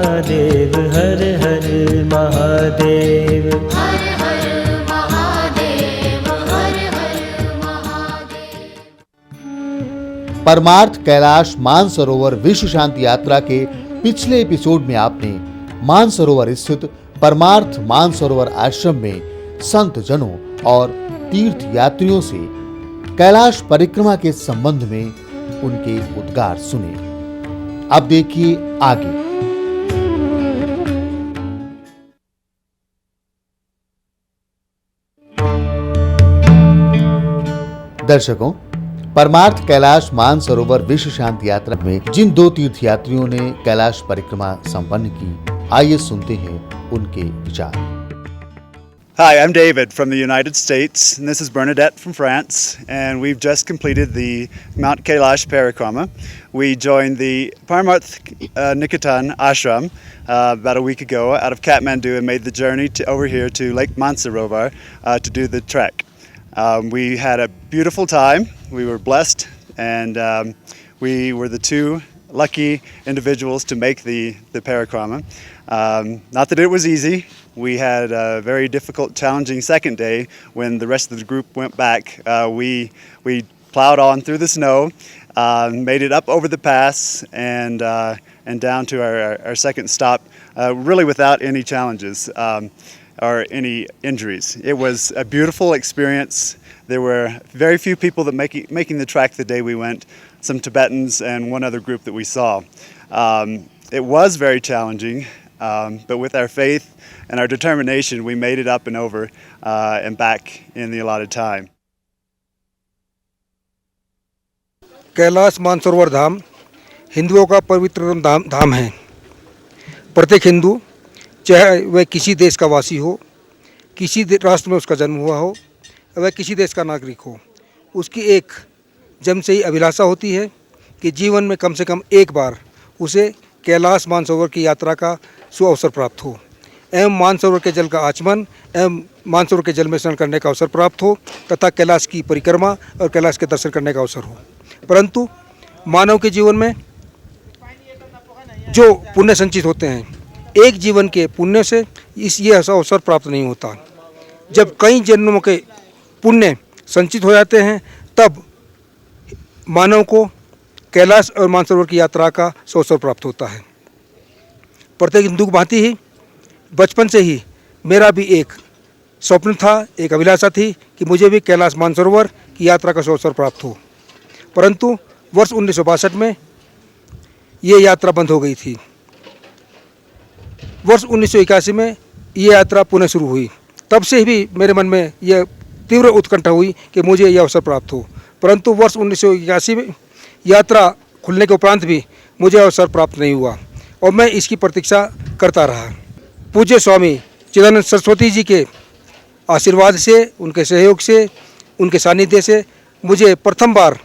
महादेव, हर हर महादेव। हर हर महादेव, हर हर महादेव। परमार्थ कैलाश मानसरोवर विश्व शांति यात्रा के पिछले एपिसोड में आपने मानसरोवर स्थित परमार्थ मानसरोवर आश्रम में संत जनों और तीर्थ यात्रियों से कैलाश परिक्रमा के संबंध में उनके उद्गार सुने। अब देखिए आगे। दर्शकों, परमार्थ कैलाश मानसरोवर विश्व शांति यात्रा में जिन दो तीर्थयात्रियों ने कैलाश परिक्रमा संपन्न की, आइए सुनते हैं उनके विचार। Hi, I'm David from the United States, and this is Bernadette from France, and we've just completed the Mount Kailash Parikrama. We joined the Paramarth Nikatan Ashram about a week ago out of Kathmandu and made the journey over here to Lake Mansarovar to do the trek. We had a beautiful time. We were blessed, and we were the two lucky individuals to make the parikrama. Not that it was easy. We had a very difficult, challenging second day when the rest of the group went back. We plowed on through the snow, made it up over the pass, and down to our second stop, really without any challenges or any injuries. It was a beautiful experience. There were very few people that making the trek the day we went. Some Tibetans and one other group that we saw. It was very challenging, but with our faith and our determination, we made it up and over and back in the allotted time. Kailash Mansarovar धाम हिंदुओं का पवित्रतम धाम है। प्रत्येक हिंदू, चाहे वह किसी देश का वासी हो, किसी राष्ट्र में उसका जन्म हुआ हो, वह किसी देश का नागरिक हो, उसकी एक जन्म से ही अभिलाषा होती है कि जीवन में कम से कम एक बार उसे कैलाश मानसरोवर की यात्रा का सुअवसर प्राप्त हो एवं मानसरोवर के जल का आचमन एवं मानसरोवर के जल में स्नान करने का अवसर प्राप्त हो तथा कैलाश की परिक्रमा और कैलाश के दर्शन करने का अवसर हो। परंतु मानव के जीवन में जो पुण्य संचित होते हैं, एक जीवन के पुण्य से ये अवसर प्राप्त नहीं होता। जब कई जन्मों के पुण्य संचित हो जाते हैं, तब मानव को कैलाश और मानसरोवर की यात्रा का अवसर प्राप्त होता है। प्रत्येक हिंदू की भांति ही बचपन से ही मेरा भी एक स्वप्न था, एक अभिलाषा थी कि मुझे भी कैलाश मानसरोवर की यात्रा का अवसर प्राप्त हो। परंतु वर्ष 1962 में ये यात्रा बंद हो गई थी। वर्ष 1981 में ये यात्रा पुनः शुरू हुई। तब से भी मेरे मन में यह तीव्र उत्कंठा हुई कि मुझे यह अवसर प्राप्त हो। परंतु वर्ष 1981 में यात्रा खुलने के उपरांत भी मुझे अवसर प्राप्त नहीं हुआ और मैं इसकी प्रतीक्षा करता रहा। पूज्य स्वामी चिदानंद सरस्वती जी के आशीर्वाद से, उनके सहयोग से, उनके सानिध्य से मुझे प्रथम बार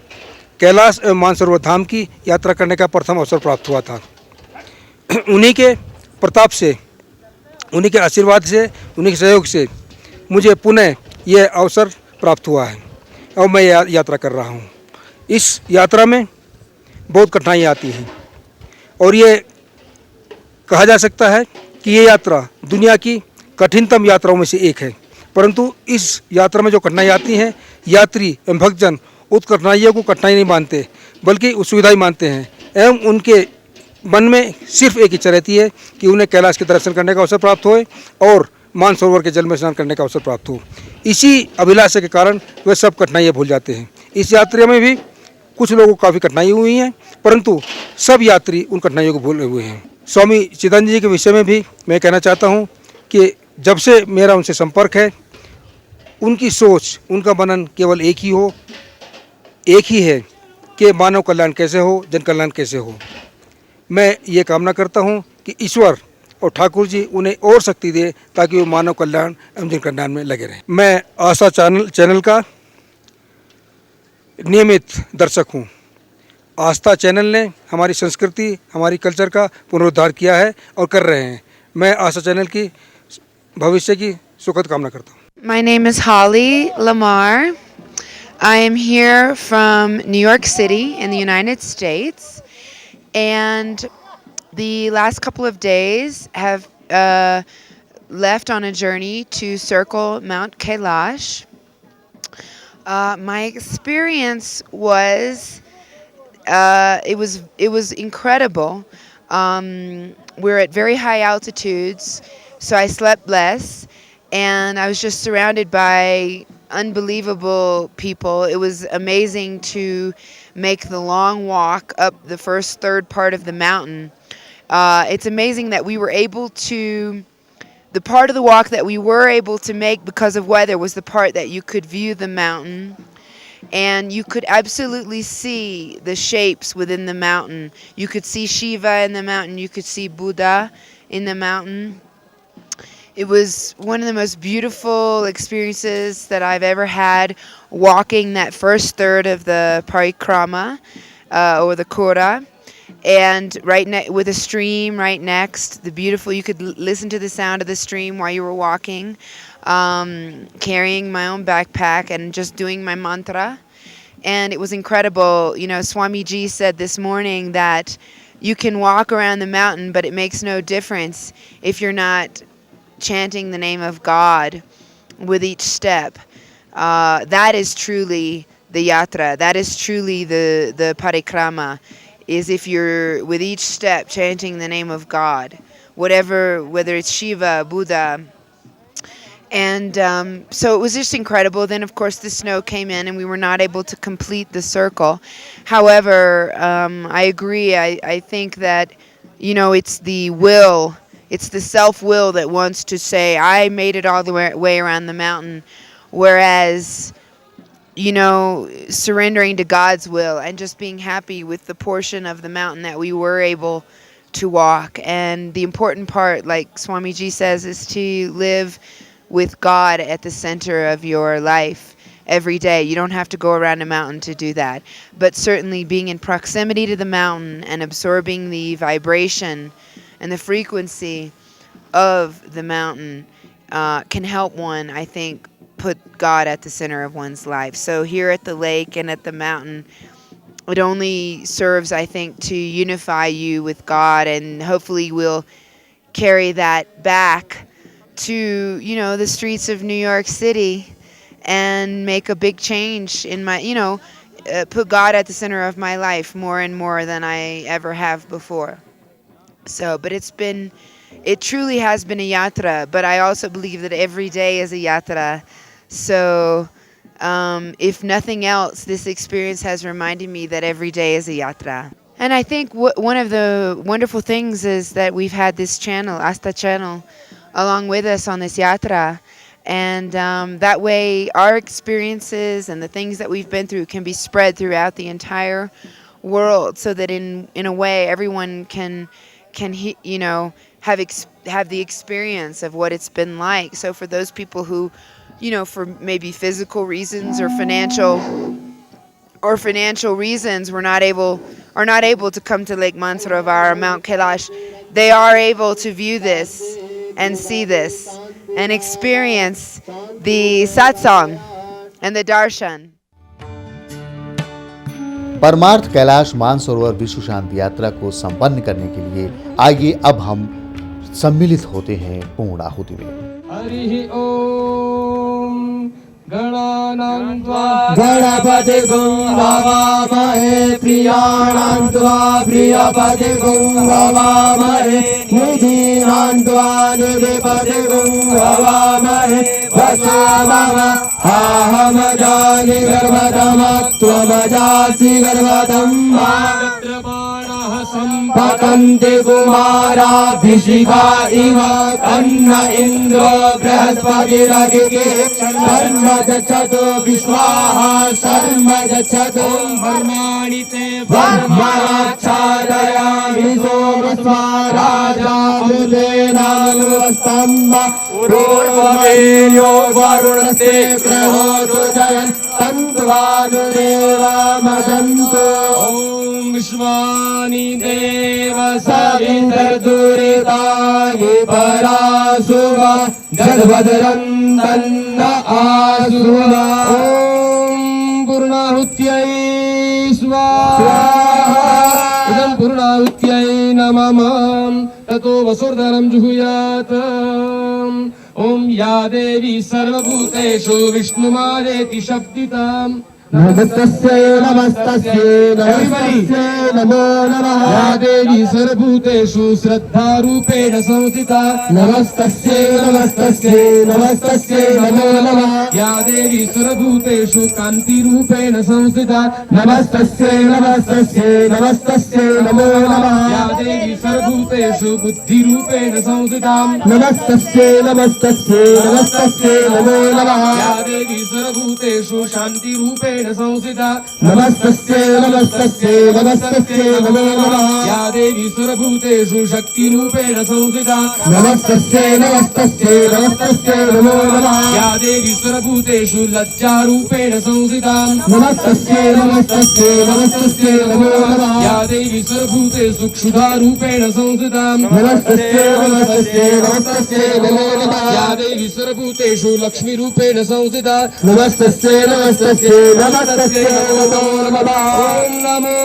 कैलाश एवं मानसरोवर धाम की यात्रा करने का प्रथम अवसर प्राप्त हुआ था। उन्हीं के प्रताप से, उन्हीं के आशीर्वाद से, उन्हीं के सहयोग से मुझे पुनः यह अवसर प्राप्त हुआ है और मैं यात्रा कर रहा हूँ। इस यात्रा में बहुत कठिनाइयाँ आती हैं और ये कहा जा सकता है कि ये यात्रा दुनिया की कठिनतम यात्राओं में से एक है। परंतु इस यात्रा में जो कठिनाई आती हैं, यात्री एवं भक्तजन उस कठिनाइयों को कठिनाई नहीं मानते बल्कि उस सुविधा ही मानते हैं एवं उनके मन में सिर्फ एक इच्छा रहती है कि उन्हें कैलाश के दर्शन करने का अवसर प्राप्त होए और मानसरोवर के जल में स्नान करने का अवसर प्राप्त हो। इसी अभिलाषा के कारण वे सब कठिनाइयाँ भूल जाते हैं। इस यात्रा में भी कुछ लोगों को काफ़ी कठिनाई हुई हैं, परंतु सब यात्री उन कठिनाइयों को भूले हुए हैं। स्वामी चिदानंद जी के विषय में भी मैं कहना चाहता हूँ कि जब से मेरा उनसे संपर्क है, उनकी सोच, उनका मनन केवल एक ही है कि मानव कल्याण कैसे हो, जन कल्याण कैसे हो। मैं ये कामना करता हूँ कि ईश्वर और ठाकुर जी उन्हें और शक्ति दे ताकि वो मानव कल्याण एवं जन कल्याण में लगे रहें। मैं आस्था चैनल का नियमित दर्शक हूँ। आस्था चैनल ने हमारी संस्कृति, हमारी कल्चर का पुनरुद्धार किया है और कर रहे हैं। मैं आस्था चैनल की भविष्य की सुखद कामना करता हूँ। My name is Holly Lamar. I am here from New York City in the United States, and the last couple of days have left on a journey to circle Mount Kailash. My experience was it was incredible. We're at very high altitudes, so I slept less, and I was just surrounded by unbelievable people. It was amazing to make the long walk up the first third part of the mountain. It's amazing that we were able to, the part of the walk that we were able to make because of weather was the part that you could view the mountain, and you could absolutely see the shapes within the mountain. You could see Shiva in the mountain, you could see Buddha in the mountain. It was one of the most beautiful experiences that I've ever had, walking that first third of the parikrama, or the Kora, and with a stream right next. The beautiful, you could listen to the sound of the stream while you were walking, carrying my own backpack and just doing my mantra. And it was incredible. You know, Swamiji said this morning that you can walk around the mountain, but it makes no difference if you're not chanting the name of God with each step. That is truly the yatra. That is truly the parikrama, is if you're with each step chanting the name of God, whether it's Shiva, Buddha. And so it was just incredible. Then, of course, the snow came in and we were not able to complete the circle. However, I agree. I think that, you know, it's the will, it's the self-will that wants to say, I made it all the way around the mountain. Whereas, you know, surrendering to God's will and just being happy with the portion of the mountain that we were able to walk. And the important part, like Swamiji says, is to live with God at the center of your life every day. You don't have to go around a mountain to do that. But certainly being in proximity to the mountain and absorbing the vibration and the frequency of the mountain can help one, I think, put God at the center of one's life. So here at the lake and at the mountain, it only serves, I think, to unify you with God, and hopefully we'll carry that back to, you know, the streets of New York City and make a big change in my, you know, put God at the center of my life more and more than I ever have before. So, but it truly has been a yatra, but I also believe that every day is a yatra. So, if nothing else, this experience has reminded me that every day is a yatra. And I think one of the wonderful things is that we've had this channel, Asta channel, along with us on this yatra. And that way our experiences and the things that we've been through can be spread throughout the entire world, so that in a way everyone can you know, have the experience of what it's been like. So for those people who, you know, for maybe physical reasons or financial reasons are not able to come to Lake Mansarovar or Mount Kailash, they are able to view this and see this and experience the satsang and the darshan. परमार्थ कैलाश मानसरोवर विश्व शांति यात्रा को संपन्न करने के लिए आइए अब हम सम्मिलित होते हैं पूर्ण आहुति में। हरि ओम गणपति गुंभवामहे प्रियाणान्त्वा प्रियपति गुंभवामहे निधीनान्त्वा निधिपति गुंभवामहे वसामहमजानि गर्भतमत्वमजासि गर्भतं पतन्ति कुमाराभिषिका इव तन्न इन्द्रो बृहस्पतिरगिके शर्म गच्छतु विश्वाहा शर्म गच्छतु वर्माणि ते वर्माच्छादयामि सोमस्वा राजा उदेनानुस्तम्भ पूर्ववीर्यो वरुणस्ते ग्रहोतु जयन् तन्त्वानुदेवा मदन्तु ॐ विश्वानि देव सवितर्दुरितानि परासुवा जगद्भद्रं तन्न आसुवा ॐ पूर्णाहुत्यै स्वाहा इदं पूर्णाहुत्यै नमः। वसतो वसुर्धरं जुहुयात् ॐ या देवी सर्वभूतेषु विष्णुमादेति शब्दिताम् नमस्तस्यै नमस्तस्यै नमस्तस्यै नमो नमः या देवी सर्वभूतेषु श्रद्धारूपेण संस्थिता नमस्तस्यै नमस्तस्यै नमस्तस्यै नमो नमः या देवी सर्वभूतेषु कान्तिरूपेण संस्थिता नमस्तस्यै नमस्तस्यै नमस्तस्यै नमो नमः या देवी सर्वभूतेषु बुद्धिरूपेण संस्थिता नमस्तस्यै नमस्तस्यै नमस्तस्यै नमो नमः या देवी सर्वभूतेषु शान्तिरूपेण संस्थिता नमस्तस्यै नमस्तस्यै नमस्तस्यै नमो नमः या देवी सर्वभूतेषु शक्तिरूपेण संस्थिता नमस्तस्यै नमस्तस्यै नमस्तस्यै नमो नमः या देवी सर्वभूतेषु लज्जारूपेण संस्थिता नमस्तस्यै नमस्तस्यै नमस्तस्यै नमो नमः या देवी सर्वभूतेषु क्षुधारूपेण संस्थिता नमस्तस्यै नमस्तस्यै नमस्तस्यै नमो नमः या देवी सर्वभूतेषु लक्ष्मीरूपेण संस्थिता नमस्तस्यै नमस्तस्यै नमस्तस्यै नमो नमः ॐ नमो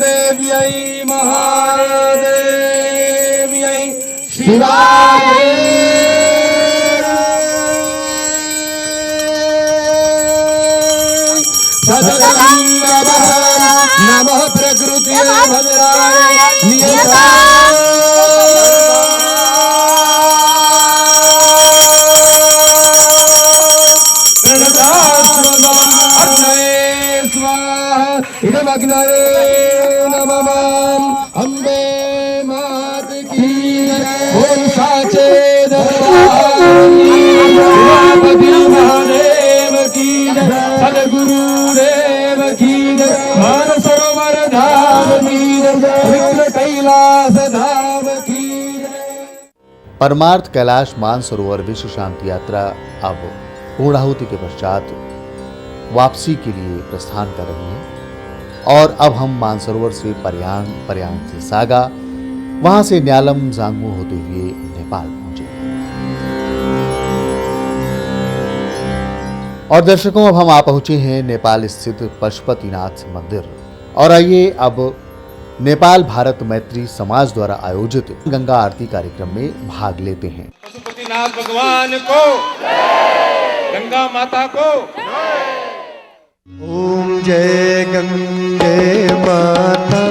देव्यै महादेव्यै शिवाय सदगं नमः प्रकृत्यै भद्राय नियता इदमग्नये नमः अम्बे मात की ओम साचे दरबारी महादेव की सदगुरु देव की मानसरोवर धाम की पवित्र कैलाश धाम की। परमार्थ कैलाश मानसरोवर विश्व शांति यात्रा अब पूर्णाहुति के पश्चात वापसी के लिए प्रस्थान कर रही है और अब हम मानसरोवर से पर्यांग, पर्यांग से सागा, वहां से न्यालम जांगमू होते हुए नेपाल पहुंचे। और दर्शकों, अब हम आ पहुंचे हैं नेपाल स्थित पशुपतिनाथ मंदिर। और आइए अब नेपाल भारत मैत्री समाज द्वारा आयोजित गंगा आरती कार्यक्रम में भाग लेते हैं। पशुपतिनाथ भगवान को, गंगा माता को। ओम जय गंगे माता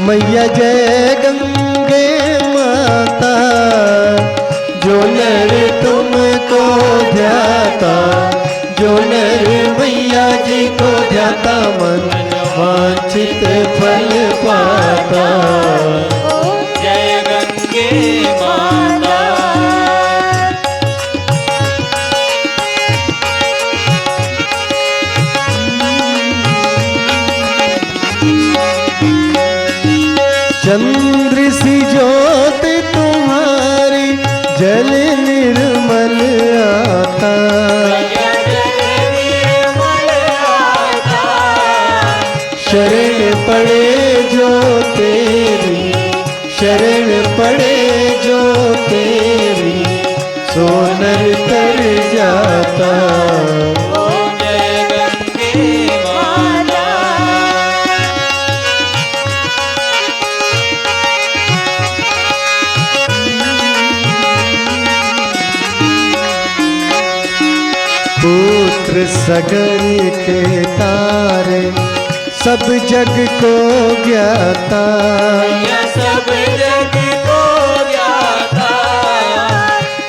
मैया, जय गंगे माता। जो नर तुमको ध्याता, जो नर मैया जी को ध्याता, मन वांछित फल पाता। जय गंगे माता। चंद्र सी ज्योत तुम्हारी, जल निर्मल आता। शरण पड़े जो तेरी, शरण पड़े जो तेरी, सोनर तर जाता। जय गंगे माता। पुत्र सगर के तारे, सब जग को ज्ञाता। सब जग को ज्ञाता।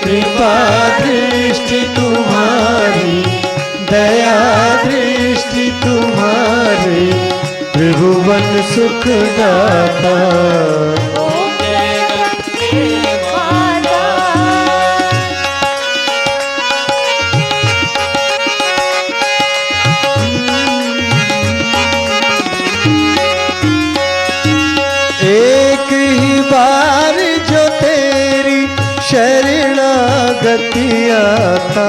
कृपा दृष्टि तुम्हारी, दया दृष्टि तुम्हारी, त्रिभुवन सुख दाता। जय गंगे माता। एक ही बार जो तेरी शरणागति आता।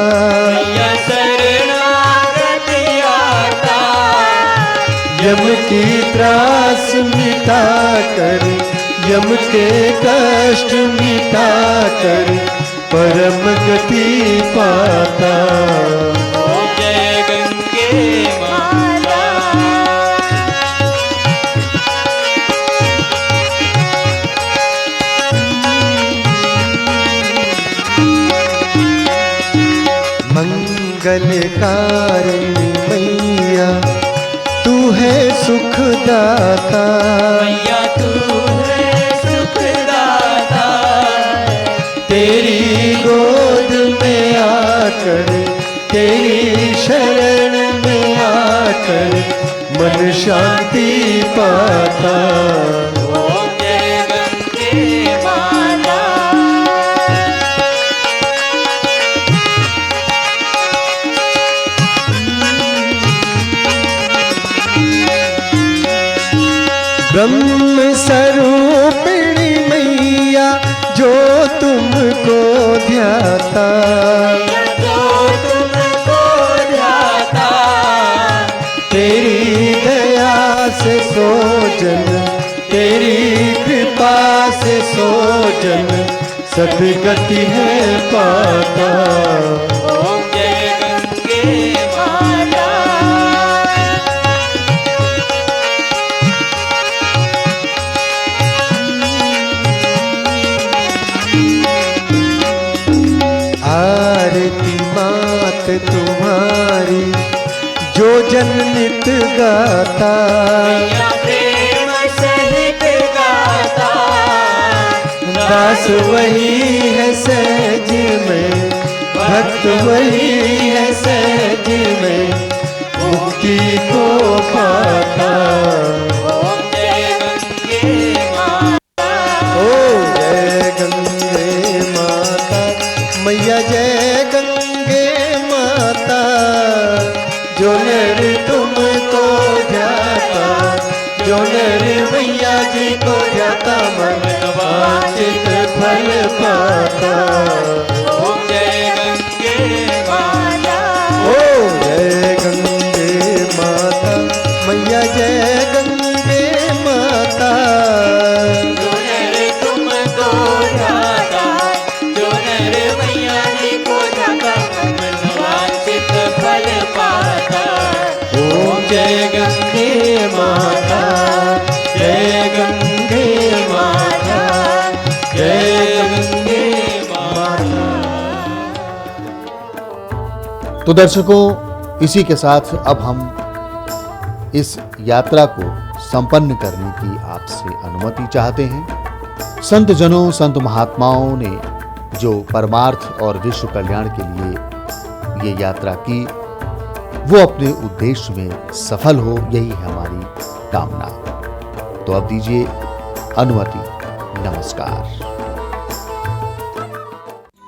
शरणागति आता। यम की त्रास मिटा कर, यम के कष्ट मिटा कर, परम गति पाता। जय गंगे माता। मंगलकारिणी मैया तू है सुखदाता। मैया तू है सुखदाता, तेरी गोद में आकर, तेरी शरण में आकर मन शांति पाता। ओम जय गंगे माता। ब्रह्म स्वरूपिणी मैया जो तुमको ध्याता। जो तुमको ध्याता, तेरी दया से सोजन, तेरी कृपा से सोजन सदगति है पाता। ओम जय गंगे माता। आरती मात तुम्हारी जो जन नित गाता। मैया प्रेम सहित गाता, दास वही है सहज में, भक्त वही है सहज में मुक्ति को पाता। ओम जय गंगे माता। ओ जय गंगे माता, मैया जय गंगे माता। जो नर तुमको ध्याता, जो नर मैया जी को ध्याता मन वांछित फल पाता। ओम जय गंगे माता। ओ जय गंगे माता, मैया जय गंगे माता। जो नर तुमको ध्याता, जो नर मैया जी को ध्याता मन वांछित फल पाता। ओम जय गंगे माता, जय गंगे माता, जय गंगे माता। तो दर्शकों, इसी के साथ अब हम इस यात्रा को संपन्न करने की आपसे अनुमति चाहते हैं। संत जनों, संत महात्माओं ने जो परमार्थ और विश्व कल्याण के लिए ये यात्रा की, वो अपने उद्देश्य में सफल हो, यही है हमारी कामना। तो अब दीजिए अनुमति। नमस्कार।